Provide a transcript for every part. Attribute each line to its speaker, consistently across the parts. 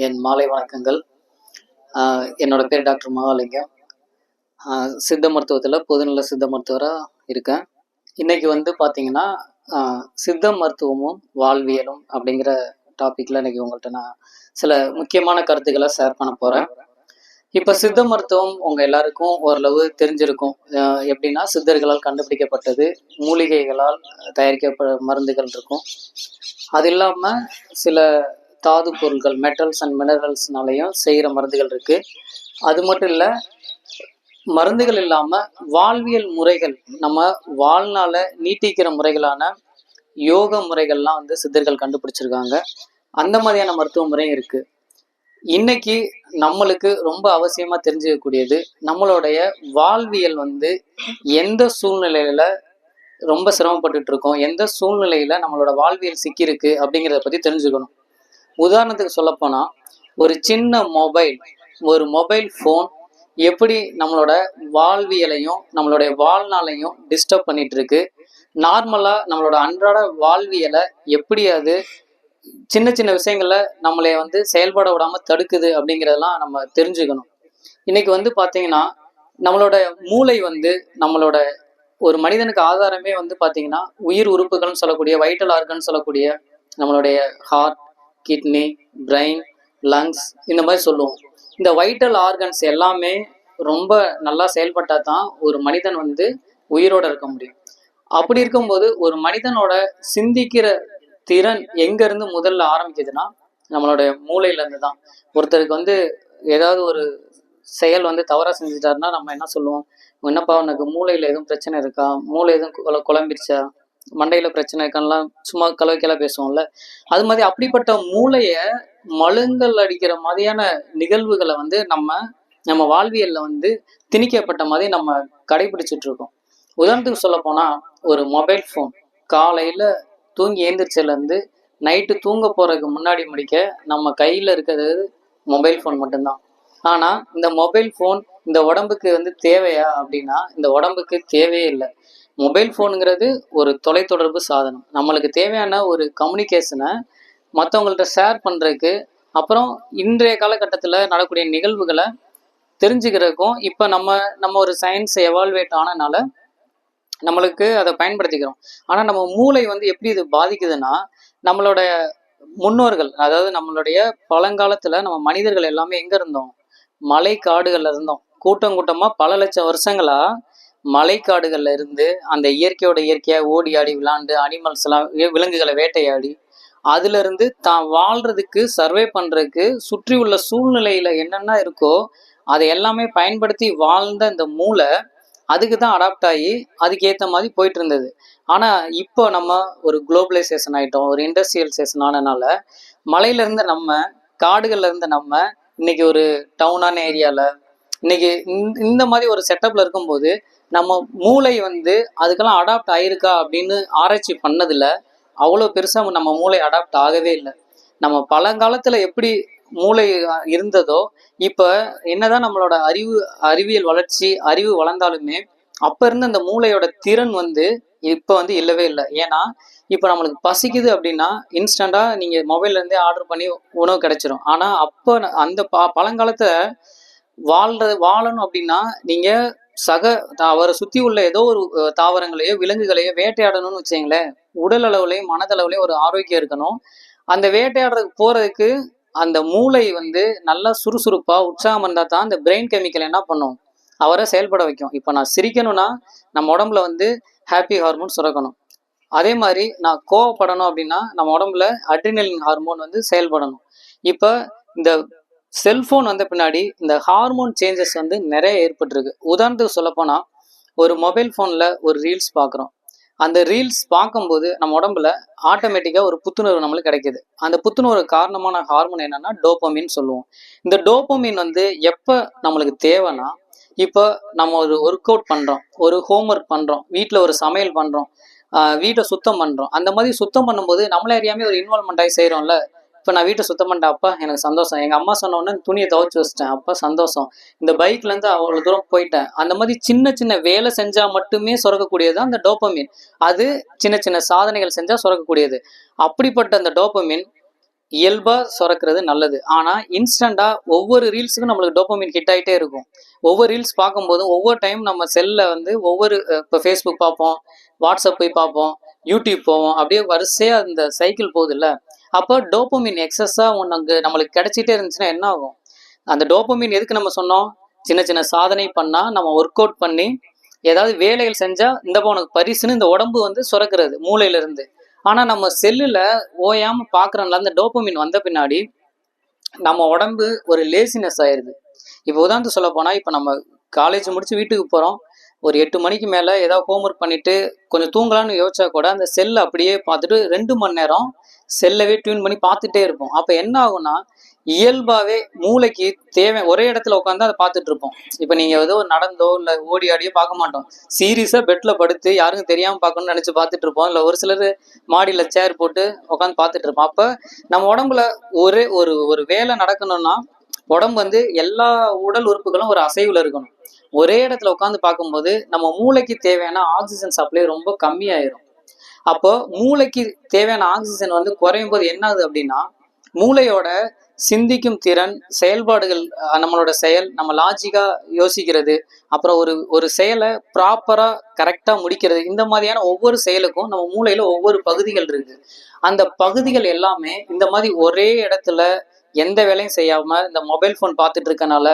Speaker 1: என் மாலை வணக்கங்கள். என்னோட பேர் டாக்டர் மகாலிங்கம். சித்த மருத்துவத்தில் பொதுநல சித்த மருத்துவராக இருக்கேன். இன்னைக்கு பார்த்தீங்கன்னா சித்த மருத்துவமும் வாழ்வியலும் அப்படிங்கிற டாப்பிக்கில் இன்னைக்கு உங்கள்கிட்ட நான் சில முக்கியமான கருத்துக்களை ஷேர் பண்ண போகிறேன். இப்போ சித்த மருத்துவம் உங்கள் எல்லாருக்கும் ஓரளவு தெரிஞ்சிருக்கும். எப்படின்னா சித்தர்களால் கண்டுபிடிக்கப்பட்டது, மூலிகைகளால் தயாரிக்கப்பட்ட மருந்துகள் இருக்கும். அது இல்லாமல் சில தாது பொருட்கள், மெட்டல்ஸ் அண்ட் மினரல்ஸ்னாலையும் செய்கிற மருந்துகள் இருக்கு. அது மட்டும் இல்லை, மருந்துகள் இல்லாமல் வாழ்வியல் முறைகள், நம்ம வாழ்நாள நீட்டிக்கிற முறைகளான யோக முறைகள்லாம் சித்தர்கள் கண்டுபிடிச்சிருக்காங்க. அந்த மாதிரியான மருத்துவ முறையும் இருக்கு. இன்னைக்கு நம்மளுக்கு ரொம்ப அவசியமா தெரிஞ்சுக்கக்கூடியது, நம்மளுடைய வாழ்வியல் எந்த சூழ்நிலையில ரொம்ப சிரமப்பட்டுட்டு இருக்கோம், எந்த சூழ்நிலையில நம்மளோட வாழ்வியல் சிக்கிருக்கு அப்படிங்கிறத பத்தி தெரிஞ்சுக்கணும். உதாரணத்துக்கு சொல்லப்போனா, ஒரு சின்ன ஒரு மொபைல் ஃபோன் எப்படி நம்மளோட வாழ்வியலையும் நம்மளுடைய வாழ்நாளையும் டிஸ்டர்ப் பண்ணிட்டு இருக்கு, நார்மலா நம்மளோட அன்றாட வாழ்வியலை எப்படி அது சின்ன சின்ன விஷயங்கள்ல நம்மளை செயல்பட விடாம தடுக்குது அப்படிங்கிறதெல்லாம் நம்ம தெரிஞ்சுக்கணும். இன்னைக்கு பாத்தீங்கன்னா, நம்மளோட மூளை நம்மளோட ஒரு மனிதனுக்கு ஆதாரமே பாத்தீங்கன்னா உயிர் உறுப்புகள்னு சொல்லக்கூடிய வைட்டல் ஆர்கன் சொல்லக்கூடிய நம்மளுடைய ஹார்ட், கிட்னி, பிரெயின், லங்ஸ், இந்த மாதிரி சொல்லுவோம். இந்த வைட்டல் ஆர்கன்ஸ் எல்லாமே ரொம்ப நல்லா செயல்பட்டா தான் ஒரு மனிதன் உயிரோட இருக்க முடியும். அப்படி இருக்கும்போது ஒரு மனிதனோட சிந்திக்கிற திறன் எங்க இருந்து முதல்ல ஆரம்பிக்குதுன்னா நம்மளோட மூளையில இருந்து தான். ஒருத்தருக்கு ஏதாவது ஒரு செயல் தவறா செஞ்சுட்டாருன்னா நம்ம என்ன சொல்லுவோம், என்னப்பா உனக்கு மூளையில எதுவும் பிரச்சனை இருக்கா, மூளை எதுவும் குழம்பிருச்சா, மண்டையில பிரச்சனை இருக்கான்லாம் சும்மா கலவைக்கெல்லாம் பேசுவோம்ல. அது மாதிரி அப்படிப்பட்ட மூளைய மழுங்கல் அடிக்கிற மாதிரியான நிகழ்வுகளை நம்ம வாழ்வியல்ல திணிக்கப்பட்ட மாதிரி நம்ம கடைபிடிச்சிட்டு இருக்கோம். உதாரணத்துக்கு சொல்ல போனா, ஒரு மொபைல் ஃபோன் காலையில தூங்கி எழுந்திரிச்சதுல இருந்து நைட்டு தூங்க போறதுக்கு முன்னாடி முடிக்க நம்ம கையில இருக்கிறது மொபைல் ஃபோன் மட்டும்தான். ஆனா இந்த மொபைல் ஃபோன் இந்த உடம்புக்கு தேவையா அப்படின்னா இந்த உடம்புக்கு தேவையே இல்லை. மொபைல் ஃபோனுங்கிறது ஒரு தொலைத்தொடர்பு சாதனம். நம்மளுக்கு தேவையான ஒரு கம்யூனிகேஷனை மற்றவங்கள்ட்ட ஷேர் பண்ணுறதுக்கு, அப்புறம் இன்றைய காலகட்டத்தில் நடக்கக்கூடிய நிகழ்வுகளை தெரிஞ்சுக்கிறதுக்கும் இப்போ நம்ம ஒரு சயின்ஸ் எவால்வேட் ஆனனால நம்மளுக்கு அதை பயன்படுத்திக்கிறோம். ஆனால் நம்ம மூளை எப்படி இது பாதிக்குதுன்னா, நம்மளோட முன்னோர்கள், அதாவது நம்மளுடைய பழங்காலத்தில் நம்ம மனிதர்கள் எல்லாமே எங்கே இருந்தோம், மலை காடுகள்ல இருந்தோம். கூட்டம் கூட்டமா பல லட்சம் வருஷங்களா மலைக்காடுகள்ல இருந்து அந்த இயற்கையோட இயற்கையா ஓடி ஆடி விளாண்டு அனிமல்ஸ் எல்லாம் விலங்குகளை வேட்டையாடி அதுல இருந்து தான் வாழ்றதுக்கு சர்வே பண்றதுக்கு சுற்றி உள்ள சூழ்நிலையில என்னென்ன இருக்கோ அதை எல்லாமே பயன்படுத்தி வாழ்ந்த இந்த மூளை அதுக்கு தான் அடாப்ட் ஆகி அதுக்கு ஏற்ற மாதிரி போயிட்டு இருந்தது. ஆனா இப்போ நம்ம ஒரு குளோபலைசேஷன் ஆயிட்டோம், ஒரு இண்டஸ்ட்ரியலைசேஷன் ஆனனால மலையில இருந்து நம்ம, காடுகள்ல இருந்து நம்ம இன்னைக்கு ஒரு டவுனான ஏரியால இன்னைக்கு இந்த மாதிரி ஒரு செட்டப்ல இருக்கும்போது நம்ம மூளை அதுக்கெல்லாம் அடாப்ட் ஆயிருக்கா அப்படின்னு ஆராய்ச்சி பண்ணதில்ல. அவ்வளோ பெருசா நம்ம மூளை அடாப்ட் ஆகவே இல்லை. நம்ம பழங்காலத்துல எப்படி மூளை இருந்ததோ இப்ப என்னதான் நம்மளோட அறிவியல் வளர்ச்சி, அறிவு வளர்ந்தாலுமே அப்ப இருந்த அந்த மூளையோட திறன் இப்ப இல்லவே இல்லை. ஏன்னா இப்ப நம்மளுக்கு பசிக்குது அப்படின்னா இன்ஸ்டண்டா நீங்க மொபைல்ல இருந்தே ஆர்டர் பண்ணி உணவு கிடைச்சிரும். ஆனா அப்ப அந்த பழங்காலத்துல வாழணும் அப்படின்னா நீங்க அவரை சுத்தி உள்ள ஏதோ ஒரு தாவரங்களையோ விலங்குகளையோ வேட்டையாடணும்னு வச்சுங்களேன், உடல் அளவுலையும் மனதளவுலையும் ஒரு ஆரோக்கியம் இருக்கணும். அந்த வேட்டையாடுறதுக்கு போறதுக்கு அந்த மூளை நல்லா சுறுசுறுப்பா உற்சாகம் இருந்தா தான் அந்த பிரெயின் கெமிக்கல் என்ன பண்ணும், அவரை செயல்பட வைக்கும். இப்ப நான் சிரிக்கணும்னா நம்ம உடம்புல ஹாப்பி ஹார்மோன் சுரக்கணும். அதே மாதிரி நான் கோவப்படணும் அப்படின்னா நம்ம உடம்புல அட்ரினலின் ஹார்மோன் செயல்படணும். இப்ப இந்த செல்போன் பின்னாடி இந்த ஹார்மோன் சேஞ்சஸ் நிறைய ஏற்பட்டிருக்கு. உதாரணத்துக்கு சொல்லப்போனா, ஒரு மொபைல் போன்ல ஒரு ரீல்ஸ் பார்க்குறோம். அந்த ரீல்ஸ் பார்க்கும்போது நம்ம உடம்புல ஆட்டோமேட்டிக்காக ஒரு புத்துணர்வு நம்மளுக்கு கிடைக்குது. அந்த புத்துணர்வு காரணமான ஹார்மோன் என்னன்னா டோபமின் சொல்லுவோம். இந்த டோபமின் எப்போ நம்மளுக்கு தேவைன்னா, இப்போ நம்ம ஒரு ஒர்க் அவுட் பண்ணுறோம், ஒரு ஹோம்ஒர்க் பண்ணுறோம், வீட்டில் ஒரு சமையல் பண்ணுறோம், வீட்டை சுத்தம் பண்ணுறோம். அந்த மாதிரி சுத்தம் பண்ணும்போது நம்மளே அறியாமே ஒரு இன்வால்மெண்ட் ஆகி செய்கிறோம்ல. இப்போ நான் வீட்டை சுத்தம் பண்ணிட்டேன், அப்பா எனக்கு சந்தோஷம். எங்கள் அம்மா சொன்ன உடனே துணியை துவைச்சி வச்சிட்டேன், அப்பா சந்தோஷம். இந்த பைக்லேருந்து அவ்வளோ தூரம் போயிட்டேன். அந்த மாதிரி சின்ன சின்ன வேலை செஞ்சால் மட்டுமே சுரக்கக்கூடியது அந்த டோபமின். அது சின்ன சின்ன சாதனைகள் செஞ்சால் சுரக்கக்கூடியது. அப்படிப்பட்ட அந்த டோபமின் இயல்பா சுரக்கிறது நல்லது. ஆனா இன்ஸ்டண்டா ஒவ்வொரு ரீல்ஸுக்கும் நம்மளுக்கு டோபமைன் ஹிட் ஆயிட்டே இருக்கும். ஒவ்வொரு ரீல்ஸ் பார்க்கும்போதும் ஒவ்வொரு டைம் நம்ம செல்ல வந்து ஒவ்வொரு இப்போ ஃபேஸ்புக் பார்ப்போம், வாட்ஸ்அப் போய் பார்ப்போம், யூடியூப் போவோம். அப்படியே வரிசையா அந்த சைக்கிள் போகுதுல்ல. அப்போ டோபமைன் எக்ஸஸா ஒன்று நம்மளுக்கு கிடைச்சிட்டே இருந்துச்சுன்னா என்ன ஆகும்? அந்த டோபமைன் எதுக்கு நம்ம சொன்னோம்? சின்ன சின்ன சாதனை பண்ணா, நம்ம ஒர்க் அவுட் பண்ணி ஏதாவது வேலைகள் செஞ்சா இந்த உனக்கு பரிசுன்னு இந்த உடம்பு வந்து சுரக்கிறது மூளையில இருந்து. ஆனா நம்ம செல்லுல ஓயாம பாக்குறோம்ல, அந்த டோபமின் வந்த பின்னாடி நம்ம உடம்பு ஒரு லேசினஸ் ஆயிருது. இப்போ உதாரணத்துக்கு சொல்ல போனா, இப்போ நம்ம காலேஜ் முடிச்சு வீட்டுக்கு போறோம், ஒரு 8 மணிக்கு மேல ஏதாவது ஹோம்ஒர்க் பண்ணிட்டு கொஞ்சம் தூங்கலாம்னு யோசிச்சா கூட அந்த செல்லை அப்படியே பார்த்துட்டு 2 மணி நேரம் செல்லவே டியூன் பண்ணி பார்த்துட்டே இருப்போம். அப்ப என்ன ஆகும்னா, இயல்பாவே மூளைக்கு தேவை ஒரே இடத்துல உட்காந்து அதை பார்த்துட்டு இருப்போம். இப்ப நீங்க ஏதோ நடந்தோ இல்ல ஓடி ஆடியோ பார்க்க மாட்டோம். சீரியஸா பெட்ல படுத்து யாருக்கும் தெரியாம பார்க்கணும்னு நினைச்சு பார்த்துட்டு இருப்போம். இல்ல ஒரு சிலர் மாடியில சேர் போட்டு உட்காந்து பார்த்துட்டு இருப்போம். அப்ப நம்ம உடம்புல ஒரே ஒரு ஒரு வேலை நடக்கணும்னா உடம்பு வந்து எல்லா உடல் உறுப்புகளும் ஒரு அசைவுல இருக்கணும். ஒரே இடத்துல உட்காந்து பார்க்கும்போது நம்ம மூளைக்கு தேவையான ஆக்சிஜன் சப்ளை ரொம்ப கம்மியாயிரும். அப்போ மூளைக்கு தேவையான ஆக்சிஜன் வந்து குறையும் போது என்ன ஆகுது அப்படின்னா, மூளையோட சிந்திக்கும் திறன், செயல்பாடுகள், நம்மளோட செயல், நம்ம லாஜிக்கா யோசிக்கிறது, அப்புறம் ஒரு ஒரு செயலை ப்ராப்பரா கரெக்டா முடிக்கிறது, இந்த மாதிரியான ஒவ்வொரு செயலுக்கும் நம்ம மூளையில ஒவ்வொரு பகுதிகள் இருக்கு. அந்த பகுதிகள் எல்லாமே இந்த மாதிரி ஒரே இடத்துல எந்த வேலையும் செய்யாம இந்த மொபைல் போன் பார்த்துட்டு இருக்கனால,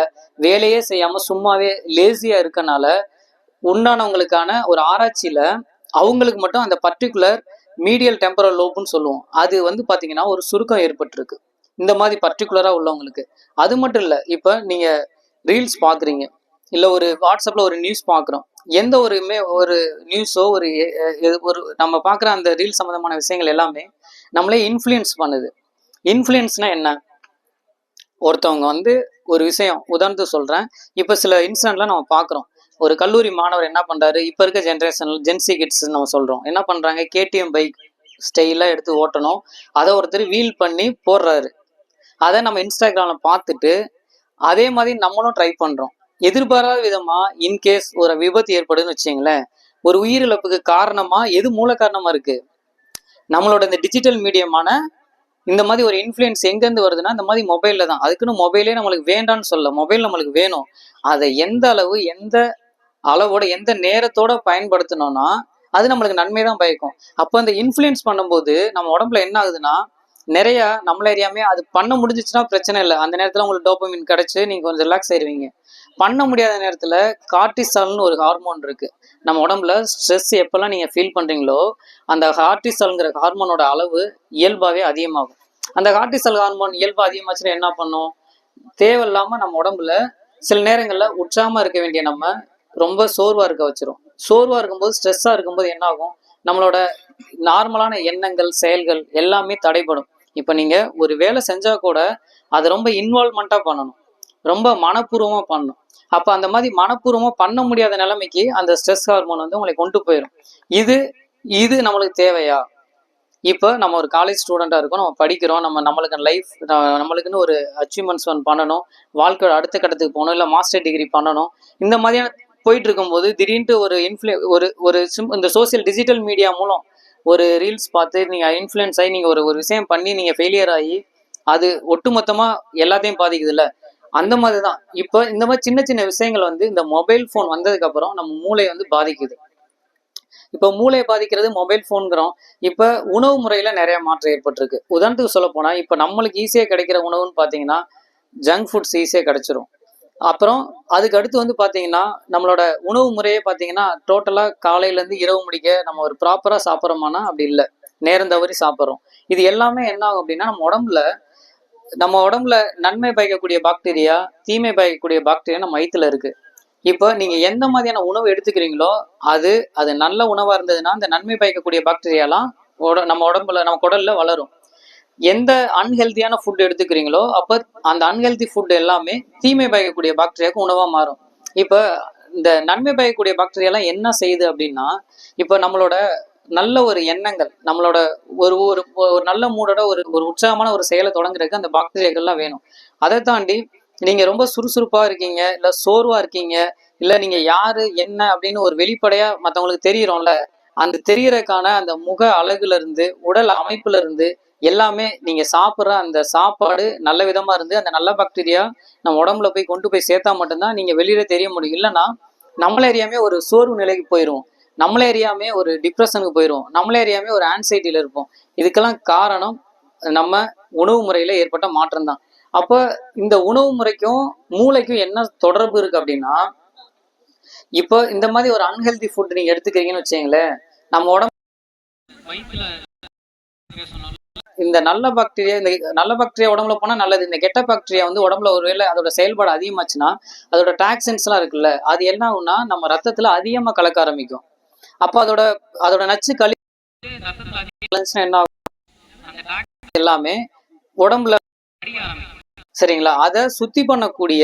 Speaker 1: வேலையே செய்யாம சும்மாவே லேசியா இருக்கனால உண்டானவங்களுக்கான ஒரு ஆராய்ச்சியில அவங்களுக்கு மட்டும் அந்த பர்டிகுலர் மீடியல் டெம்பரல் லோப்னு சொல்லுவோம். அது வந்து பாத்தீங்கன்னா ஒரு சுருக்கம் ஏற்பட்டிருக்கு இந்த மாதிரி பர்டிகுலரா உள்ளவங்களுக்கு. அது மட்டும் இல்ல, இப்ப நீங்க ரீல்ஸ் பாக்குறீங்க, இல்ல ஒரு வாட்ஸ்அப்ல ஒரு நியூஸ் பாக்குறோம். எந்த ஒரு நியூஸோ ஒரு நம்ம பாக்குற அந்த ரீல் சம்பந்தமான விஷயங்கள் எல்லாமே நம்மளே இன்ஃப்ளூயன்ஸ் பண்ணுது. இன்ஃப்ளூயன்ஸ்னா என்ன? ஒருத்தவங்க வந்து ஒரு விஷயம் உதாரணத்துக்கு சொல்றேன். இப்ப சில இன்சிடென்ட்லாம் நம்ம பாக்குறோம். ஒரு கல்லூரி மாணவர் என்ன பண்றாரு, இப்ப இருக்க ஜென்ரேஷன் ஜென்சி கிட்ஸ் நம்ம சொல்றோம், என்ன பண்றாங்க, கேடிஎம் பைக் ஸ்டைலா எடுத்து ஓட்டணும், அதை ஒருத்தர் வீல் பண்ணி போடுறாரு. அதை நம்ம இன்ஸ்டாகிராம்ல பார்த்துட்டு அதே மாதிரி நம்மளும் ட்ரை பண்றோம். எதிர்பாராத விதமா இன்கேஸ் ஒரு விபத்து ஏற்படுதுன்னு வச்சுங்களேன், ஒரு உயிரிழப்புக்கு காரணமா எது மூல காரணமா இருக்கு? நம்மளோட இந்த டிஜிட்டல் மீடியமான இந்த மாதிரி ஒரு இன்ஃப்ளூயன்ஸ் எங்கேருந்து வருதுன்னா இந்த மாதிரி மொபைல்ல தான். அதுக்குன்னு மொபைலே நம்மளுக்கு வேண்டான்னு சொல்ல, மொபைல் நம்மளுக்கு வேணும். அதை எந்த அளவு எந்த அளவோட எந்த நேரத்தோட பயன்படுத்தணும்னா அது நம்மளுக்கு நன்மை தான் பயக்கும். அப்போ அந்த இன்ஃப்ளூயன்ஸ் பண்ணும்போது நம்ம உடம்புல என்ன ஆகுதுன்னா, நிறைய நம்மள அறியாமே அது பண்ண முடிஞ்சிச்சுன்னா பிரச்சனை இல்லை, அந்த நேரத்தில் உங்களுக்கு டோபமின் கிடைச்சு நீங்க கொஞ்சம் ரிலாக்ஸ் ஆயிடுவீங்க. பண்ண முடியாத நேரத்தில் கார்டிசால்னு ஒரு ஹார்மோன் இருக்கு நம்ம உடம்புல. ஸ்ட்ரெஸ் எப்பெல்லாம் நீங்க ஃபீல் பண்றீங்களோ அந்த கார்டிசால்ங்கிற ஹார்மோனோட அளவு இயல்பாகவே அதிகமாகும். அந்த கார்டிசால் ஹார்மோன் இயல்பா அதிகமாச்சுன்னா என்ன பண்ணும்? தேவையில்லாம நம்ம உடம்புல சில நேரங்கள்ல உற்சாகமா இருக்க வேண்டிய நம்ம ரொம்ப சோர்வா இருக்க வச்சிரும். சோர்வா இருக்கும்போது, ஸ்ட்ரெஸ்ஸா இருக்கும்போது என்ன ஆகும், நம்மளோட நார்மலான எண்ணங்கள் செயல்கள் எல்லாமே தடைப்படும். இப்ப நீங்க ஒரு வேலை செஞ்சா கூட அதை ரொம்ப இன்வால்வ்மெண்டா பண்ணணும், ரொம்ப மனப்பூர்வமா பண்ணணும். அப்ப அந்த மாதிரி மனப்பூர்வமா பண்ண முடியாத நிலைமைக்கு அந்த ஸ்ட்ரெஸ் ஹார்மோன் வந்து உங்களை கொண்டு போயிடும். இது இது நம்மளுக்கு தேவையா? இப்போ நம்ம ஒரு காலேஜ் ஸ்டூடெண்டா இருக்கோம், நம்ம படிக்கிறோம், நம்மளுக்கு லைஃப் நம்மளுக்குன்னு ஒரு அச்சீவ்மெண்ட்ஸ் ஒன்று பண்ணணும், வாழ்க்கையோட அடுத்த கட்டத்துக்கு போகணும், இல்லை மாஸ்டர் டிகிரி பண்ணணும். இந்த மாதிரியான போயிட்டு இருக்கும்போது திடீர்னு ஒரு ஒரு ஒரு இந்த சோசியல் டிஜிட்டல் மீடியா மூலம் ஒரு ரீல்ஸ் பார்த்து நீங்கள் இன்ஃப்ளூயன்ஸ் ஆகி நீங்கள் ஒரு ஒரு விஷயம் பண்ணி நீங்கள் ஃபெயிலியர் ஆகி அது ஒட்டுமொத்தமா எல்லாத்தையும் பாதிக்குது இல்லை? அந்த மாதிரி தான் இப்போ இந்த மாதிரி சின்ன சின்ன விஷயங்கள் வந்து இந்த மொபைல் ஃபோன் வந்ததுக்கு அப்புறம் நம்ம மூளையை வந்து பாதிக்குது. இப்போ மூளையை பாதிக்கிறது மொபைல் ஃபோனுங்கிறோம். இப்போ உணவு முறையில் நிறைய மாற்றம் ஏற்பட்டிருக்கு. உதாரணத்துக்கு சொல்ல போனால் இப்போ நம்மளுக்கு ஈஸியாக கிடைக்கிற உணவுன்னு பார்த்தீங்கன்னா ஜங்க் ஃபுட்ஸ் ஈஸியாக கிடைச்சிரும். அப்புறம் அதுக்கு அடுத்து வந்து பார்த்தீங்கன்னா நம்மளோட உணவு முறையே பார்த்தீங்கன்னா டோட்டலாக காலையிலேருந்து இரவு முடிக்க நம்ம ஒரு ப்ராப்பராக சாப்பிட்றோமானா அப்படி இல்லை, நேரம் தவறி சாப்பிட்றோம். இது எல்லாமே என்ன ஆகும் அப்படின்னா நம்ம உடம்புல நன்மை பயக்கக்கூடிய பாக்டீரியா, தீமை பயக்கக்கூடிய பாக்டீரியா நம்ம வயிற்றுல இருக்கு. இப்போ நீங்க எந்த மாதிரியான உணவு எடுத்துக்கிறீங்களோ அது அது நல்ல உணவா இருந்ததுன்னா அந்த நன்மை பயக்கக்கூடிய பாக்டீரியாலாம் நம்ம உடம்புல நம்ம குடல்ல வளரும். எந்த அன்ஹெல்தியான ஃபுட் எடுத்துக்கிறீங்களோ அப்போ அந்த அன்ஹெல்தி ஃபுட் எல்லாமே தீமை பயக்கக்கூடிய பாக்டீரியாவுக்கு உணவா மாறும். இப்போ இந்த நன்மை பயக்கக்கூடிய பாக்டீரியாலாம் என்ன செய்யுது அப்படின்னா, இப்போ நம்மளோட நல்ல ஒரு எண்ணங்கள், நம்மளோட ஒரு ஒரு ஒரு நல்ல மூடோட ஒரு ஒரு உற்சாகமான ஒரு செயலை தொடங்குறதுக்கு அந்த பாக்டீரியாக்கள்லாம் வேணும். அதை தாண்டி நீங்க ரொம்ப சுறுசுறுப்பா இருக்கீங்க, இல்ல சோர்வா இருக்கீங்க, இல்ல நீங்க யாரு என்ன அப்படின்னு ஒரு வெளிப்படையா மற்றவங்களுக்கு தெரியுறோம்ல, அந்த தெரியறதுக்கான அந்த முக அழகுல இருந்து உடல் அமைப்புல இருந்து எல்லாமே நீங்க சாப்பிட்ற அந்த சாப்பாடு நல்ல விதமா இருந்து அந்த நல்ல பாக்டீரியா நம்ம உடம்புல போய் கொண்டு போய் சேர்த்தா மட்டும்தான் நீங்க வெளியில தெரிய முடியும். இல்லைன்னா நம்மள அறியாமே ஒரு சோர்வு நிலைக்கு போயிடும், நம்மள அறியாமே ஒரு டிப்ரெஷனுக்கு போயிடும், நம்மள அறியாமே ஒரு ஆன்சைட்டியில இருப்போம். இதுக்கெல்லாம் காரணம் நம்ம உணவு முறையில ஏற்பட்ட மாற்றம் தான். அப்ப இந்த உணவு முறைக்கும் மூளைக்கும் என்ன தொடர்பு இருக்கு அப்படின்னா, இப்போ இந்த மாதிரி ஒரு அன்ஹெல்தி ஃபுட் நீங்க எடுத்துக்கிறீங்கன்னு வச்சுங்களேன், நம்ம உடம்பு இந்த நல்ல பாக்டீரியா உடம்புல போனா நல்லது. இந்த கெட்ட பாக்டீரியா வந்து உடம்புல ஒருவேளை அதோட செயல்பாடு அதிகமாச்சுன்னா அதோட டாக்ஸின்ஸ் எல்லாம் இருக்குல்ல, அது என்ன ஆகும்னா நம்ம ரத்தத்துல அதிகமா கலக்க ஆரம்பிக்கும். அப்ப அதோட அதோட நச்சு என்ன ஆகும், எல்லாமே உடம்புல, சரிங்களா, அதை சுத்தி பண்ணக்கூடிய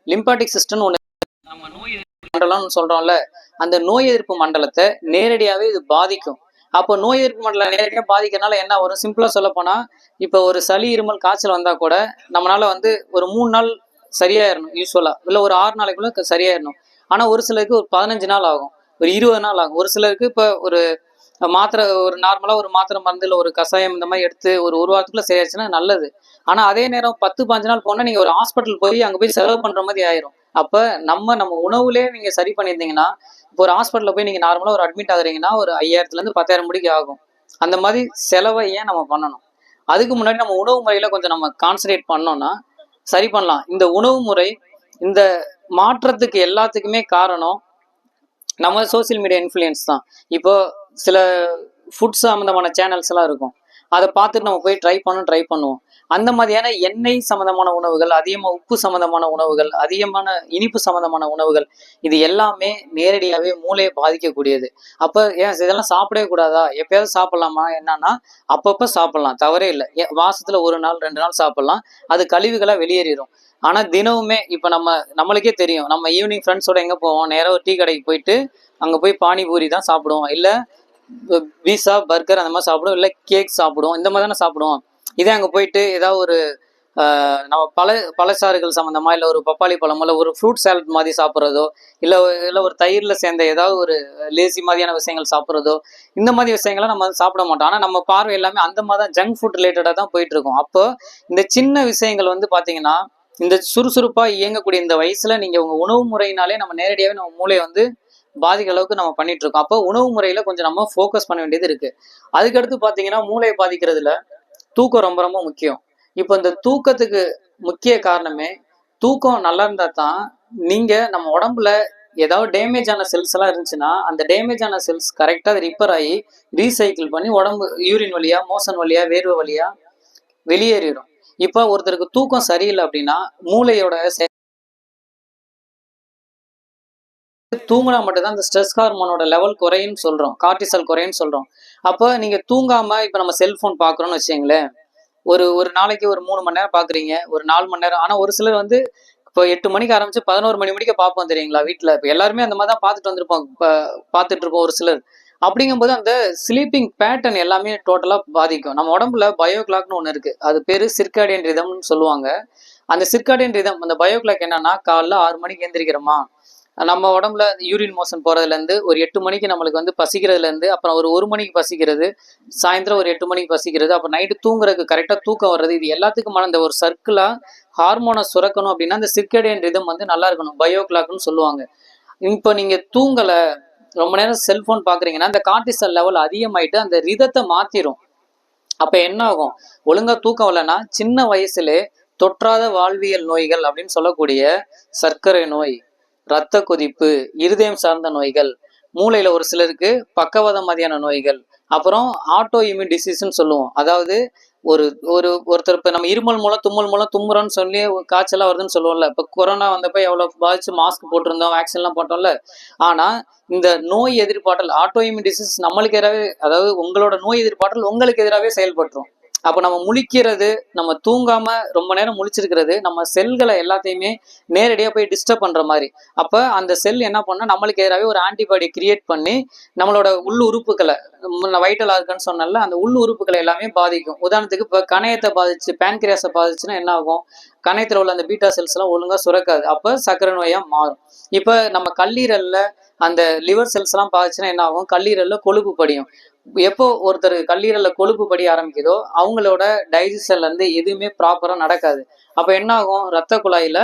Speaker 1: லிம்பாட்டிக் சிஸ்டம் ஒண்ணு மண்டலம்னு சொல்றோம்ல, அந்த நோய் எதிர்ப்பு மண்டலத்தை நேரடியாவே இது பாதிக்கும். அப்போ நோய் எதிர்ப்பு மண்டலம் நேரடியாக பாதிக்கிறதுனால என்ன வரும், சிம்பிளா சொல்ல போனா இப்போ ஒரு சளி இருமல் காய்ச்சல் வந்தா கூட நம்மளால வந்து ஒரு 3 நாள் சரியாயிடணும் யூஸ்வலா, இல்லை ஒரு 6 நாளைக்குள்ள சரியாயிடணும். ஆனா ஒரு சிலருக்கு ஒரு 15 நாள் ஆகும், ஒரு 20 நாள் ஆகும். ஒரு சிலருக்கு இப்போ ஒரு மாத்திரை, ஒரு நார்மலா ஒரு மாத்திரை மருந்து இல்லை ஒரு கஷாயம் இந்த மாதிரி எடுத்து ஒரு வாரத்துக்குள்ள சரியாச்சுன்னா நல்லது. ஆனா அதே நேரம் 10-15 நாள் போனா நீங்க ஒரு ஹாஸ்பிட்டல் போய் அங்க போய் செலவு பண்ற மாதிரி ஆயிரும். அப்ப நம்ம உணவுலே நீங்க சரி பண்ணியிருந்தீங்கன்னா, இப்போ ஒரு ஹாஸ்பிட்டல்ல போய் நீங்க நார்மலா ஒரு அட்மிட் ஆகுறீங்கன்னா ஒரு 5000 10,000 முடிக்கு ஆகும். அந்த மாதிரி செலவை ஏன் நம்ம பண்ணணும்? அதுக்கு முன்னாடி நம்ம உணவு முறையில கொஞ்சம் நம்ம கான்சன்ட்ரேட் பண்ணோம்னா சரி பண்ணலாம். இந்த உணவு முறை, இந்த மாற்றத்துக்கு எல்லாத்துக்குமே காரணம் நம்ம சோசியல் மீடியா இன்ஃப்ளூயன்ஸ் தான். இப்போ சில ஃபுட் சம்மந்தமான சேனல்ஸ் எல்லாம் இருக்கும், அதை பார்த்துட்டு நம்ம போய் ட்ரை பண்ணுவோம். அந்த மாதிரியான எண்ணெய் சம்மந்தமான உணவுகள், அதிகமாக உப்பு சம்மந்தமான உணவுகள், அதிகமான இனிப்பு சம்மந்தமான உணவுகள், இது எல்லாமே நேரடியாகவே மூளையை பாதிக்கக்கூடியது. அப்போ ஏன் இதெல்லாம் சாப்பிடவே கூடாதா, எப்பயாவது சாப்பிடலாமா, என்னன்னா அப்பப்போ சாப்பிடலாம், தவறே இல்லை. மாசத்துல 1 நாள் 2 நாள் சாப்பிடலாம், அது கழிவுகளை வெளியேறிடும். ஆனால் தினமுமே இப்போ நம்மளுக்கே தெரியும், நம்ம ஈவினிங் ஃப்ரெண்ட்ஸோட எங்கே போவோம், நேராக ஒரு டீ கடைக்கு போயிட்டு அங்கே போய் பானிபூரி தான் சாப்பிடுவோம், இல்லை பீஸா பர்கர் அந்த மாதிரி சாப்பிடுவோம், இல்லை கேக் சாப்பிடுவோம், இந்த மாதிரி தானே சாப்பிடுவோம். இதே அங்கே போயிட்டு ஏதாவது ஒரு நம்ம பழச்சாறுகள் சம்மந்தமாக, இல்லை ஒரு பப்பாளி பழமோ இல்லை ஒரு ஃப்ரூட் சாலட் மாதிரி சாப்பிட்றதோ, இல்லை ஒரு தயிரில் சேர்ந்த ஏதாவது ஒரு லேசி மாதிரியான விஷயங்கள் சாப்பிட்றதோ, இந்த மாதிரி விஷயங்களை நம்ம சாப்பிட மாட்டோம். ஆனால் நம்ம பார்வை எல்லாமே அந்த மாதிரி தான் ஜங்க் ஃபுட் ரிலேட்டடாக தான் போயிட்டு இருக்கோம். அப்போ இந்த சின்ன விஷயங்கள் வந்து பார்த்தீங்கன்னா, இந்த சுறுசுறுப்பாக இயங்கக்கூடிய இந்த வயசுல நீங்கள் உங்கள் உணவு முறையினாலே நம்ம நேரடியாகவே நம்ம மூளையை வந்து பாதிக்க அளவுக்கு நம்ம பண்ணிட்டு இருக்கோம். அப்போ உணவு முறையில கொஞ்சம் நம்ம ஃபோக்கஸ் பண்ண வேண்டியது இருக்கு. அதுக்கடுத்து பார்த்தீங்கன்னா, மூளையை பாதிக்கிறதுல தூக்கம் ரொம்ப ரொம்ப முக்கியம். இப்போ இந்த தூக்கத்துக்கு முக்கிய காரணமே, தூக்கம் நல்லா இருந்தா தான் நீங்க நம்ம உடம்புல ஏதாவது டேமேஜ் ஆன செல்ஸ் எல்லாம் இருந்துச்சுன்னா அந்த டேமேஜ் ஆன செல்ஸ் கரெக்டாக ரிப்பேர் ஆகி ரீசைக்கிள் பண்ணி உடம்பு யூரின் வழியா, மோஷன் வழியா, வேர்வை வழியா வெளியேறிடும். இப்போ ஒருத்தருக்கு தூக்கம் சரியில்லை அப்படின்னா மூளையோட தூங்கினா மட்டும்தான் இந்த ஸ்ட்ரெஸ் ஹார்மோனோட லெவல் குறையுன்னு சொல்றோம், கார்டிசல் குறையுன்னு சொல்றோம். அப்போ நீங்க தூங்காம இப்போ நம்ம செல்போன் பாக்குறோம்னு வச்சுங்களேன், ஒரு நாளைக்கு ஒரு 3 மணி நேரம் பாக்குறீங்க, ஒரு 4 மணி நேரம். ஆனா ஒரு சிலர் வந்து இப்போ 8 மணிக்கு ஆரம்பிச்சு 11 மணி முடிக்க பார்ப்போம் தெரியுங்களா வீட்டில். இப்போ எல்லாருமே அந்த மாதிரி தான் பார்த்துட்டு வந்திருப்போம், பார்த்துட்டு இருப்போம் ஒரு சிலர். அப்படிங்கும்போது அந்த ஸ்லீப்பிங் பேட்டர்ன் எல்லாமே டோட்டலாக பாதிக்கும். நம்ம உடம்புல பயோ கிளாக்னு ஒன்று இருக்கு, அது பேரு சிர்காடியன் ரிதம்னு சொல்லுவாங்க. அந்த சிர்காடியன் ரிதம், அந்த பயோ கிளாக் என்னன்னா, காலைல 6 மணிக்கு எந்திரிக்கிறோமா, நம்ம உடம்புல யூரின் மோஷன் போகிறதுலேருந்து ஒரு 8 மணிக்கு நம்மளுக்கு வந்து பசிக்கிறதுலேருந்து, அப்புறம் ஒரு மணிக்கு பசிக்கிறது, சாயந்தரம் ஒரு 8 மணிக்கு பசிக்கிறது, அப்புறம் நைட்டு தூங்குறதுக்கு கரெக்டாக தூக்கம் வர்றது, இது எல்லாத்துக்குமான இந்த ஒரு சர்க்கிளாக ஹார்மோனை சுரக்கணும் அப்படின்னா அந்த சிர்கேடியன் ரிதம் வந்து நல்லா இருக்கணும், பயோ கிளாக்னு சொல்லுவாங்க. இப்போ நீங்கள் தூங்கலை, ரொம்ப நேரம் செல்ஃபோன் பார்க்குறீங்கன்னா அந்த கார்டிசல் லெவல் அதிகமாயிட்டு அந்த ரிதத்தை மாற்றிடும். அப்போ என்ன ஆகும், ஒழுங்காக தூக்கம் இல்லைன்னா சின்ன வயசுல தொற்றாத வாழ்வியல் நோய்கள் அப்படின்னு சொல்லக்கூடிய சர்க்கரை நோய், இரத்த கொதிப்பு, இருதயம் சார்ந்த நோய்கள், மூளையில ஒரு சிலருக்கு பக்கவாதம் மாதிரியான நோய்கள், அப்புறம் ஆட்டோ இம்யூன் டிசீஸ்ன்னு சொல்லுவோம். அதாவது ஒருத்தர் இப்போ நம்ம இருமல் மூலம் தும்மல் மூலம் தும்முறோன்னு சொல்லி காய்ச்சலாக வருதுன்னு சொல்லுவோம்ல. இப்போ கொரோனா வந்தப்போ எவ்வளோ பாதிச்சு மாஸ்க் போட்டிருந்தோம், வேக்சின்லாம் போட்டோம்ல. ஆனால் இந்த நோய் எதிர்ப்பாற்றல், ஆட்டோ இம்யூன் டிசீஸ் நம்மளுக்கு எதிராகவே, அதாவது உங்களோட நோய் எதிர்ப்பாற்றல் உங்களுக்கு எதிராகவே செயல்பட்டுரும். அப்போ நம்ம முழிக்கிறது, நம்ம தூங்காம ரொம்ப நேரம் முழிச்சிருக்கிறது நம்ம செல்களை எல்லாத்தையுமே நேரடியாக போய் டிஸ்டர்ப் பண்ற மாதிரி. அப்போ அந்த செல் என்ன பண்ணா நம்மளுக்கு எதிராகவே ஒரு ஆன்டிபாடி கிரியேட் பண்ணி நம்மளோட உள் உறுப்புகளை, வைட்டல் ஆர்கன்னு சொன்னால அந்த உள் உறுப்புகளை எல்லாமே பாதிக்கும். உதாரணத்துக்கு இப்போ கணையத்தை பாதிச்சு, பேன்கிரியாஸை பாதிச்சுன்னா என்ன ஆகும், கணையத்தில் உள்ள அந்த பீட்டா செல்ஸ் எல்லாம் ஒழுங்கா சுரக்காது, அப்போ சர்க்கரை நோயா மாறும். இப்போ நம்ம கல்லீரல்ல அந்த லிவர் செல்ஸ் எல்லாம் பாதிச்சுன்னா என்ன ஆகும், கல்லீரல்ல கொழுப்பு படியும். எப்போ ஒருத்தர் கல்லீரல்ல கொழுப்பு படி ஆரம்பிக்குதோ அவங்களோட டைஜஷன்ல இருந்து எதுவுமே ப்ராப்பரா நடக்காது. அப்ப என்ன ஆகும், ரத்த குழாயில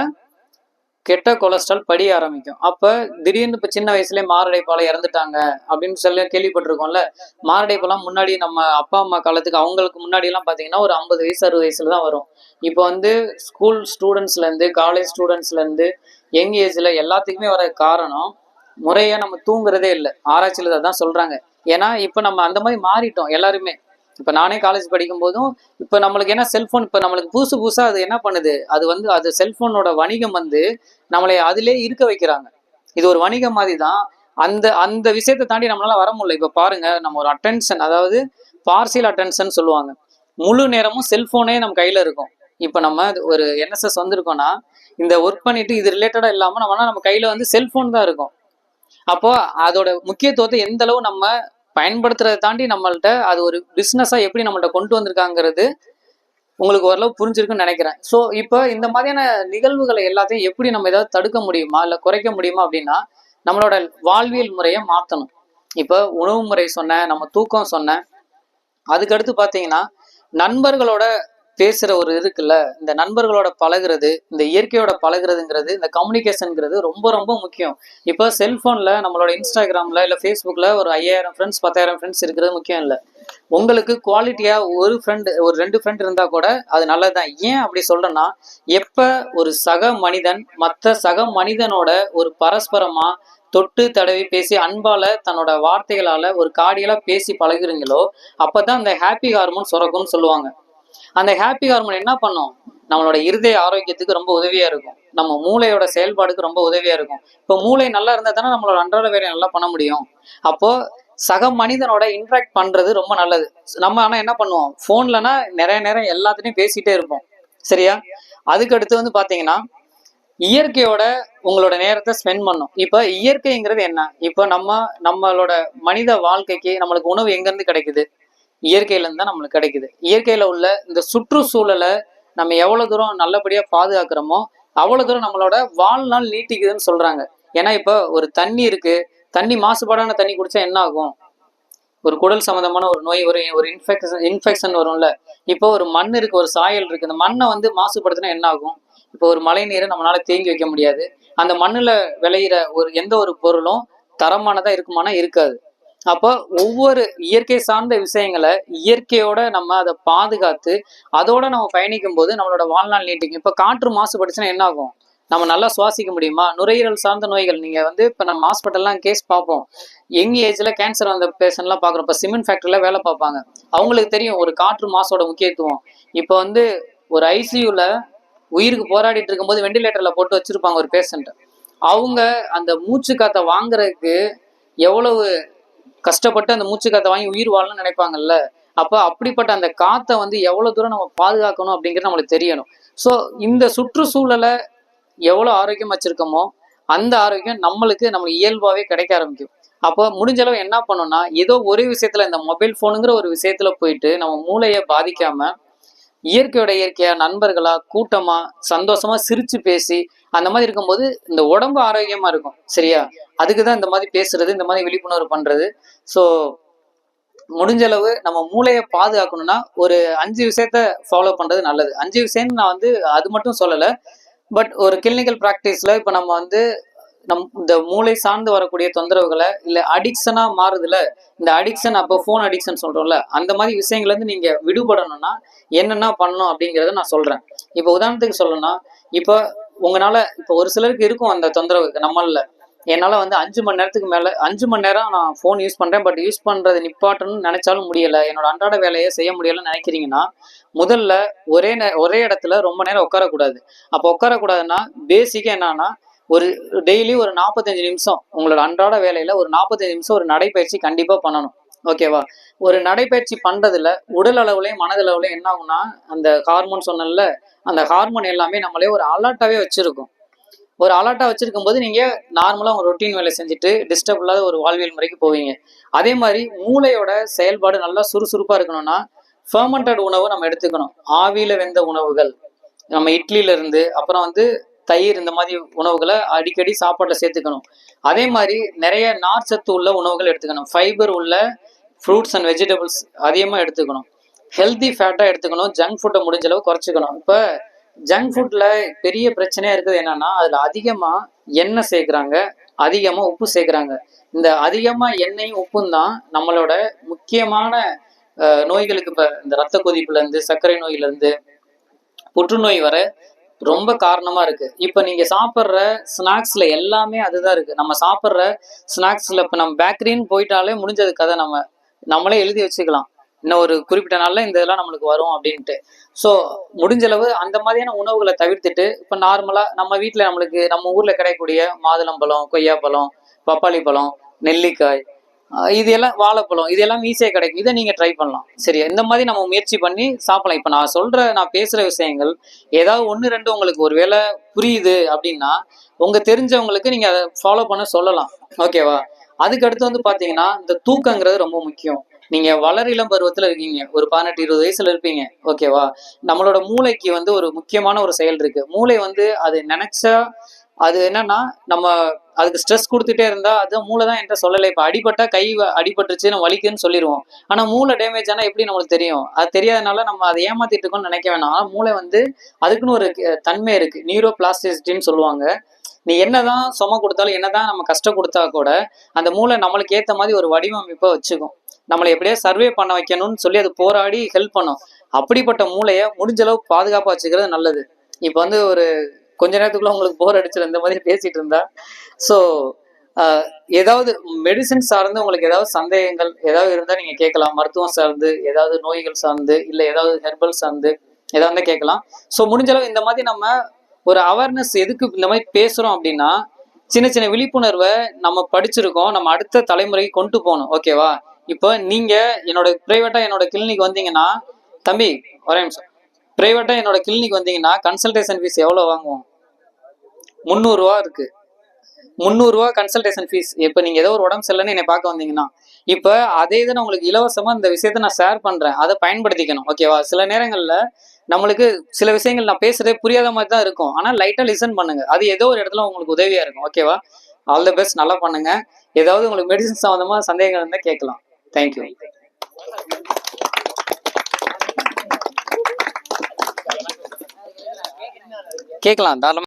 Speaker 1: கெட்ட கொலஸ்ட்ரால் படிய ஆரம்பிக்கும். அப்ப திடீர்னு இப்ப சின்ன வயசுலயே மாரடைப்பால இறந்துட்டாங்க அப்படின்னு சொல்லி கேள்விப்பட்டிருக்கோம்ல. மாரடைப்பெல்லாம் முன்னாடி நம்ம அப்பா அம்மா காலத்துக்கு அவங்களுக்கு முன்னாடி எல்லாம் பாத்தீங்கன்னா ஒரு 50 வயசு 60 வயசுல தான் வரும். இப்போ வந்து ஸ்கூல் ஸ்டூடெண்ட்ஸ்ல இருந்து காலேஜ் ஸ்டூடெண்ட்ஸ்ல இருந்து யங் ஏஜ்ல எல்லாத்துக்குமே வர காரணம் முறையா நம்ம தூங்குறதே இல்லை. ஆராய்ச்சியில தான் சொல்றாங்க. ஏன்னா இப்ப நம்ம அந்த மாதிரி மாறிட்டோம் எல்லாருமே. இப்ப நானே காலேஜ் படிக்கும் போதும் இப்ப நம்மளுக்கு என்ன செல்போன், இப்ப நம்மளுக்கு புதுசு புதுசா அது என்ன பண்ணுது, அது வந்து அது செல்போனோட வணிகம் வந்து நம்மளை அதிலே இருக்க வைக்கிறாங்க. இது ஒரு வணிகம் மாதிரி தான். அந்த அந்த விஷயத்தை தாண்டி நம்மளால வர முடியல. இப்ப பாருங்க, நம்ம ஒரு அட்டென்ஷன், அதாவது பார்சியல் அட்டென்ஷன் சொல்லுவாங்க. முழு நேரமும் செல்போனே நம்ம கையில இருக்கும். இப்ப நம்ம ஒரு என்எஸ்எஸ் வந்திருக்கோம்னா இந்த ஒர்க் பண்ணிட்டு இது ரிலேட்டடா இல்லாம நம்ம கையில வந்து செல்போன் தான் இருக்கும். அப்போ அதோட முக்கியத்துவத்தை எந்த அளவு நம்ம பயன்படுத்துறதை தாண்டி நம்மள்ட்ட அது ஒரு பிஸ்னஸா எப்படி நம்மள்ட்ட கொண்டு வந்திருக்காங்கிறது உங்களுக்கு ஓரளவு புரிஞ்சிருக்குன்னு நினைக்கிறேன். ஸோ இப்போ இந்த மாதிரியான நிகழ்வுகளை எல்லாத்தையும் எப்படி நம்ம ஏதாவது தடுக்க முடியுமா இல்லை குறைக்க முடியுமா அப்படின்னா நம்மளோட வாழ்வியல் முறையை மாற்றணும். இப்போ உணவு முறை சொன்னேன், நம்ம தூக்கம் சொன்னேன். அதுக்கடுத்து பார்த்தீங்கன்னா நண்பர்களோட பேசுற ஒரு இருக்குல்ல, இந்த நண்பர்களோட பழகுறது, இந்த இயற்கையோட பழகுறதுங்கிறது, இந்த கம்யூனிகேஷனுங்கிறது ரொம்ப ரொம்ப முக்கியம். இப்போ செல்போன்ல நம்மளோட இன்ஸ்டாகிராம்ல இல்லை ஃபேஸ்புக்கில் ஒரு 5000 ஃப்ரெண்ட்ஸ் 10,000 ஃப்ரெண்ட்ஸ் இருக்கிறது முக்கியம் இல்லை. உங்களுக்கு குவாலிட்டியா ஒரு ஃப்ரெண்டு ஒரு 2 ஃப்ரெண்ட் இருந்தா கூட அது நல்லதுதான். ஏன் அப்படி சொல்றேன்னா, எப்ப ஒரு சக மனிதன் மற்ற சக மனிதனோட ஒரு பரஸ்பரமா தொட்டு தடவி பேசி அன்பால தன்னோட வார்த்தைகளால ஒரு காடியலா பேசி பழகுறீங்களோ அப்பதான் அந்த ஹாப்பி ஹார்மோன் சுரக்கும்னு சொல்லுவாங்க. அந்த ஹாப்பி ஹார்மோன் என்ன பண்ணும், நம்மளோட இருதய ஆரோக்கியத்துக்கு ரொம்ப உதவியா இருக்கும். நம்ம மூளையோட செயல்பாடுக்கு ரொம்ப உதவியா இருக்கும். இப்போ மூளை நல்லா இருந்தா தானே நம்மளோட அன்றாட வேலையை நல்லா பண்ண முடியும். அப்போ சக மனிதனோட இன்ட்ராக்ட் பண்றது ரொம்ப நல்லது. நம்ம ஆனா என்ன பண்ணுவோம், போன்லனா நிறைய நேரம் எல்லாத்துலயும் பேசிட்டே இருப்போம். சரியா? அதுக்கு அடுத்து வந்து பாத்தீங்கன்னா இயற்கையோட உங்களோட நேரத்தை ஸ்பெண்ட் பண்ணும். இப்ப இயற்கைங்கிறது என்ன, இப்ப நம்மளோட மனித வாழ்க்கைக்கு நம்மளுக்கு உணவு எங்க இருந்து கிடைக்குது, இயற்கையில இருந்து தான் நம்மளுக்கு கிடைக்குது. இயற்கையில உள்ள இந்த சுற்றுச்சூழலை நம்ம எவ்வளவு தூரம் நல்லபடியா பாதுகாக்கிறோமோ அவ்வளவு தூரம் நம்மளோட வாழ்நாள் நீட்டிக்குதுன்னு சொல்றாங்க. ஏன்னா இப்ப ஒரு தண்ணி இருக்கு, தண்ணி மாசுபாடான தண்ணி குடிச்சா என்ன ஆகும், ஒரு குடல் சம்பந்தமான ஒரு நோய், ஒரு இன்ஃபெக்ஷன் வரும்ல. இப்போ ஒரு மண் இருக்கு, ஒரு சாயல் இருக்கு, இந்த மண்ணை வந்து மாசுபடுத்தினா என்ன ஆகும். இப்போ ஒரு மழை நீரை நம்மளால தேங்கி வைக்க முடியாது. அந்த மண்ணுல விளையிற ஒரு எந்த ஒரு பொருளும் தரமானதா இருக்குமானா இருக்காது. அப்போ ஒவ்வொரு இயற்கை சார்ந்த விஷயங்களை இயற்கையோட நம்ம அதை பாதுகாத்து அதோட நம்ம பயணிக்கும் போது நம்மளோட வாழ்நாள் நீட்டிக்கும். இப்ப காற்று மாசுபடுச்சுன்னா என்ன ஆகும், நம்ம நல்லா சுவாசிக்க முடியுமா, நுரையீரல் சார்ந்த நோய்கள். நீங்க வந்து இப்ப நம்ம ஹாஸ்பிட்டல்லாம் கேஸ் பார்ப்போம், யங் ஏஜ்ல கேன்சர் வந்த பேஷண்ட்லாம் பாக்குறோம். இப்ப சிமெண்ட் ஃபேக்டரியில வேலை பார்ப்பாங்க, அவங்களுக்கு தெரியும் ஒரு காற்று மாசோட முக்கியத்துவம். இப்ப வந்து ஒரு ஐசியூல உயிருக்கு போராடிட்டு இருக்கும்போது வெண்டிலேட்டர்ல போட்டு வச்சிருப்பாங்க ஒரு பேஷண்ட். அவங்க அந்த மூச்சு காத்தை வாங்குறதுக்கு எவ்வளவு கஷ்டப்பட்டு அந்த மூச்சு காத்தை வாங்கி உயிர் வாழணும்னு நினைப்பாங்கல்ல. அப்ப அப்படிப்பட்ட அந்த காத்தை வந்து எவ்வளவு தூரம் நம்ம பாதுகாக்கணும் அப்படிங்கிறது நம்மளுக்கு தெரியணும். ஸோ இந்த சுற்றுச்சூழலை எவ்வளவு ஆரோக்கியம் வச்சிருக்கோமோ அந்த ஆரோக்கியம் நம்மளுக்கு இயல்பாவே கிடைக்க ஆரம்பிக்கும். அப்போ முடிஞ்ச அளவு என்ன பண்ணோம்னா, ஏதோ ஒரு விஷயத்துல இந்த மொபைல் போனுங்கிற ஒரு விஷயத்துல போயிட்டு நம்ம மூளையை பாதிக்காம இயற்கையோட இயற்கையா நண்பர்களா கூட்டமா சந்தோஷமா சிரிச்சு பேசி அந்த மாதிரி இருக்கும்போது இந்த உடம்பு ஆரோக்கியமா இருக்கும். சரியா? அதுக்குதான் இந்த மாதிரி பேசுறது, இந்த மாதிரி விழிப்புணர்வு பண்றது. ஸோ முடிஞ்ச அளவு நம்ம மூளையை பாதுகாக்கணும்னா ஒரு 5 விஷயத்த ஃபாலோ பண்றது நல்லது. 5 விஷயம் நான் வந்து அது மட்டும் சொல்லலை, பட் ஒரு கிளினிக்கல் ப்ராக்டிஸ்ல இப்போ நம்ம வந்து இந்த மூளை சார்ந்து வரக்கூடிய தொந்தரவுகளை இல்லை அடிக்ஷனா மாறுதுல, இந்த அடிக்ஷன் அப்போ ஃபோன் அடிக்ஷன் சொல்றோம்ல, அந்த மாதிரி விஷயங்கள்ல இருந்து நீங்க விடுபடணும்னா என்னென்ன பண்ணணும் அப்படிங்கிறத நான் சொல்றேன். இப்போ உதாரணத்துக்கு சொல்லணும்னா, இப்போ உங்களால இப்போ ஒரு சிலருக்கு இருக்கும் அந்த தொந்தரவுக்கு, நம்மள என்னால வந்து 5 மணி நேரத்துக்கு மேல 5 மணி நேரம் நான் ஃபோன் யூஸ் பண்றேன், பட் யூஸ் பண்றது நிப்பாட்டணும்னு நினைச்சாலும் முடியல, என்னோட அன்றாட வேலையை செய்ய முடியலன்னு நினைக்கிறீங்கன்னா முதல்ல ஒரே இடத்துல ரொம்ப நேரம் உட்காரக்கூடாது. அப்போ உட்காரக்கூடாதுன்னா பேசிக்கா என்னன்னா, ஒரு டெய்லி ஒரு 45 நிமிஷம் உங்களோட அன்றாட வேலையில ஒரு 45 நிமிஷம் ஒரு நடைப்பயிற்சி கண்டிப்பா பண்ணணும். ஓகேவா? ஒரு நடைப்பயிற்சி பண்றதுல உடல் அளவுலையும் மனதளவுலையும் என்ன ஆகும்னா, அந்த ஹார்மோன் சொன்னல, அந்த ஹார்மோன் எல்லாமே நம்மளே ஒரு அலர்ட்டாவே வச்சிருக்கும். ஒரு அலர்ட்டா வச்சிருக்கும் போது நீங்க நார்மலா உங்க ரொட்டீன் வேலை செஞ்சுட்டு டிஸ்டர்ப் இல்லாத ஒரு வாழ்வியல் முறைக்கு போவீங்க. அதே மாதிரி மூளையோட செயல்பாடு நல்லா சுறுசுறுப்பா இருக்கணும்னா ஃபெர்மெண்டட் உணவு நம்ம எடுத்துக்கணும். ஆவியில வெந்த உணவுகள், நம்ம இட்லியில இருந்து அப்புறம் வந்து தயிர், இந்த மாதிரி உணவுகளை அடிக்கடி சாப்பாட்டில் சேர்த்துக்கணும். அதே மாதிரி நிறைய நார்ச்சத்து உள்ள உணவுகள் எடுத்துக்கணும். ஃபைபர் உள்ள ஃப்ரூட்ஸ் அண்ட் வெஜிடபிள்ஸ் அதிகமாக எடுத்துக்கணும். ஹெல்தி ஃபேட்டாக எடுத்துக்கணும். ஜங்க் ஃபுட்டை முடிஞ்ச அளவு குறைச்சிக்கணும். இப்போ ஜங்க் ஃபுட்டில் பெரிய பிரச்சனையாக இருக்குது என்னன்னா, அதில் அதிகமாக எண்ணெய் சேர்க்குறாங்க, அதிகமாக உப்பு சேர்க்குறாங்க. இந்த அதிகமாக எண்ணெயும் உப்பும் தான் நம்மளோட முக்கியமான நோய்களுக்கு, இப்போ இந்த ரத்த கொதிப்புலேருந்து, சர்க்கரை நோயிலேருந்து, புற்றுநோய் வர ரொம்ப காரணமா இருக்கு. இப்ப நீங்க சாப்பிட்ற ஸ்நாக்ஸ்ல எல்லாமே அதுதான் இருக்கு. நம்ம சாப்பிட்ற ஸ்நாக்ஸ்ல இப்ப நம்ம பேக்கரின்னு போயிட்டாலே முடிஞ்சது கதை. நம்மளே எழுதி வச்சுக்கலாம், இன்னும் ஒரு குறிப்பிட்ட நாள்ல இந்த இதெல்லாம் நம்மளுக்கு வரும் அப்படின்ட்டு. ஸோ முடிஞ்ச அளவு அந்த மாதிரியான உணவுகளை தவிர்த்துட்டு, இப்போ நார்மலா நம்ம வீட்டில் நம்ம ஊர்ல கிடைக்கக்கூடிய மாதுளம்பழம், கொய்யாப்பழம், பப்பாளி பழம், நெல்லிக்காய், இது எல்லாம், வாழைப்பழம், இது எல்லாம் ஈஸியாக கிடைக்கும். இதை நீங்க ட்ரை பண்ணலாம். சரியா? இந்த மாதிரி நம்ம முயற்சி பண்ணி சாப்பிடலாம். இப்போ நான் பேசுற விஷயங்கள் ஏதாவது ஒன்று ரெண்டு உங்களுக்கு ஒரு வேளை புரியுது அப்படின்னா உங்க தெரிஞ்சவங்களுக்கு நீங்க அதை ஃபாலோ பண்ண சொல்லலாம். ஓகேவா? அதுக்கு அடுத்து வந்து பாத்தீங்கன்னா, இந்த தூக்கங்கிறது ரொம்ப முக்கியம். நீங்க வளர் இளம் பருவத்துல இருக்கீங்க, ஒரு 18-20 வயசுல இருப்பீங்க. ஓகேவா? நம்மளோட மூளைக்கு வந்து ஒரு முக்கியமான ஒரு செயல் இருக்கு. மூளை வந்து அது நினைச்சா, அது என்னன்னா, நம்ம அதுக்கு ஸ்ட்ரெஸ் கொடுத்துட்டே இருந்தா அது மூளை தான் என்கிட்ட சொல்லலை. இப்போ அடிபட்டா கை அடிபட்டுருச்சு, நம்ம வலிக்குன்னு சொல்லிடுவோம். ஆனா மூளை டேமேஜ் ஆனா எப்படி நம்மளுக்கு தெரியும்? அது தெரியாதனால நம்ம அதை ஏமாத்திட்டு இருக்கோம்னு நினைக்க வேணாம். ஆனா மூளை வந்து அதுக்குன்னு ஒரு தன்மை இருக்கு, நியூரோ பிளாஸ்டிசிட்டின்னு சொல்லுவாங்க. நீ என்னதான் சும கொடுத்தாலும், என்னதான் நம்ம கஷ்டம் கொடுத்தா கூட அந்த மூளை நம்மளுக்கு ஏற்ற மாதிரி ஒரு வடிவமைப்பை வச்சுக்கும். நம்மளை எப்படியா சர்வே பண்ண வைக்கணும்னு சொல்லி அது போராடி ஹெல்ப் பண்ணும். அப்படிப்பட்ட மூளையை முடிஞ்ச அளவு பாதுகாப்பாக வச்சுக்கிறது நல்லது. இப்போ வந்து ஒரு கொஞ்ச நேரத்துக்குள்ள உங்களுக்கு போர் அடிச்சிடும் இந்த மாதிரி பேசிட்டு இருந்தா. ஸோ ஏதாவது மெடிசின் சார்ந்து உங்களுக்கு ஏதாவது சந்தேகங்கள் ஏதாவது இருந்தால் நீங்கள் கேட்கலாம். மருத்துவம் சார்ந்து, ஏதாவது நோய்கள் சார்ந்து, இல்லை ஏதாவது ஹெர்பல் சார்ந்து ஏதாவது கேட்கலாம். ஸோ முடிஞ்ச அளவு இந்த மாதிரி நம்ம ஒரு அவேர்னஸ் எதுக்கு இந்த மாதிரி பேசுகிறோம் அப்படின்னா, சின்ன சின்ன விழிப்புணர்வை நம்ம படிச்சிருக்கோம், நம்ம அடுத்த தலைமுறைக்கு கொண்டு போகணும். ஓகேவா? இப்போ நீங்கள் என்னோட கிளினிக் வந்தீங்கன்னா, தம்பி ஒரே நிமிஷம், பிரைவேட்டாக என்னோட கிளினிக் வந்தீங்கன்னா கன்சல்டேஷன் ஃபீஸ் எவ்வளோ வாங்குவோம்? 300 ரூபா இருக்கு. 300 ரூபா கன்சல்டேஷன் ஃபீஸ். இப்போ நீங்கள் ஏதோ ஒரு உடம்பு சரியில்லைன்னு என்னை பார்க்க வந்தீங்கன்னா, இப்போ அதே தான் உங்களுக்கு இலவசமாக இந்த விஷயத்த நான் ஷேர் பண்ணுறேன். அதை பயன்படுத்திக்கணும். ஓகேவா? சில நேரங்களில் நம்மளுக்கு சில விஷயங்கள் நான் பேசுறதே புரியாத மாதிரி தான் இருக்கும். ஆனால் லைட்டாக லிசன் பண்ணுங்க, அது ஏதோ ஒரு இடத்துல உங்களுக்கு உதவியாக இருக்கும். ஓகேவா? ஆல் தி பெஸ்ட், நல்லா பண்ணுங்க. ஏதாவது உங்களுக்கு மெடிசன் சம்மந்தமாக சந்தேகங்கள் இருந்தால் கேட்கலாம். தேங்க்யூ. கேட்கலாம் தாராளமாக.